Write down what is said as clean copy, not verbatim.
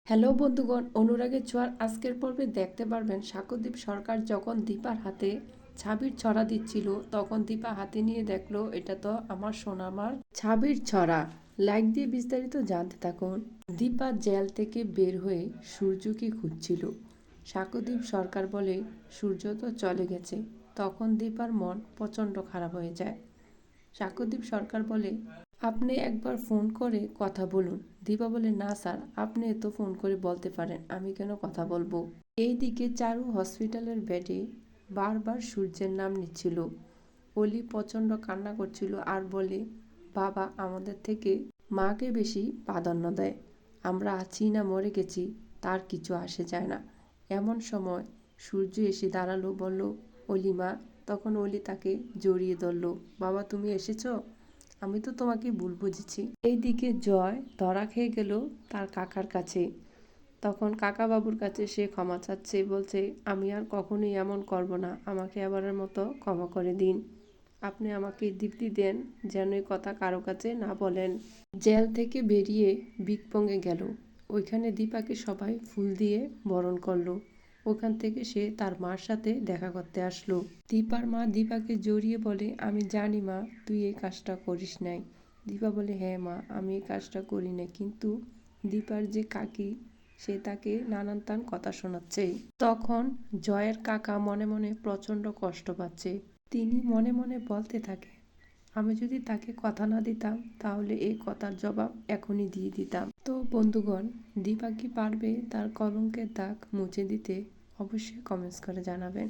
Hello বন্ধুগণ, অনুরাগের ছোঁয়ার আজকের পর্বে দেখতে পারবেন সাক্ষ্যদীপ সরকার যখন দীপার হাতে ছাবির ছড়া দিচ্ছিল, তখন দীপা হাতে নিয়ে দেখলো এটা তো আমার সোনামার ছাবির ছড়া। লাইক দিয়ে বিস্তারিত জানতে থাকুন। দীপা জেল থেকে বের হয়ে সূর্যকে খুঁজছিল। সাক্ষ্যদীপ সরকার বলে সূর্য তো চলে গেছে। তখন দীপার মন প্রচণ্ড খারাপ হয়ে যায়। সাক্ষ্যদীপ সরকার বলে, আপনি একবার ফোন করে কথা বলুন। দীপা বলে, না স্যার, আপনি তো ফোন করে বলতে পারেন, আমি কেন কথা বলবো। এইদিকে চারু হসপিটালের বেডে বারবার সূর্যের নাম নিচ্ছিল। অলি প্রচণ্ড কান্না করছিল আর বলে, বাবা আমাদের থেকে মাকে বেশি প্রাধান্য দেয়। আমরা আছি না মরে গেছি তার কিছু আসে যায় না। এমন সময় সূর্য এসে দাঁড়ালো, বলল, অলি মা। তখন অলি তাকে জড়িয়ে ধরল। বাবা তুমি এসেছো, আমি তো তোমাকে ভুল বুঝেছি। এইদিকে জয় ধরা খেয়ে গেল তার কাকার কাছে। তখন কাকা বাবুর কাছে সে ক্ষমা চাচ্ছে, বলছে, আমি আর কখনোই এমন করব না, আমাকে এবারের মতো ক্ষমা করে দিন। আপনি আমাকে দীপ্তি দেন যেন এই কথা কারো কাছে না বলেন। জেল থেকে বেরিয়ে বিগপঙ্গে গেল। ওইখানে দীপাকে সবাই ফুল দিয়ে বরণ করলো। ওখান থেকে সে তার মার সাথে দেখা করতে আসলো। দীপার মা দীপাকে জড়িয়ে বলে, আমি জানি মা তুই এই কাজটা করিস নাই। দীপা বলে, হ্যাঁ মা, আমি এই কাজটা করি না, কিন্তু দীপার যে কাকি সে তাকে নানান তান কথা শোনাচ্ছে। তখন জয়ের কাকা মনে মনে প্রচণ্ড কষ্ট পাচ্ছে। তিনি মনে মনে বলতে থাকে, আমি যদি তাকে কথা না দিতাম তাহলে এই কথার জবাব এখনই দিয়ে দিতাম। তো বন্ধুগণ, দীপা কি পারবে তার কলঙ্কের দাগ মুছে দিতে? অবশ্যই কমেন্টস করে জানাবেন।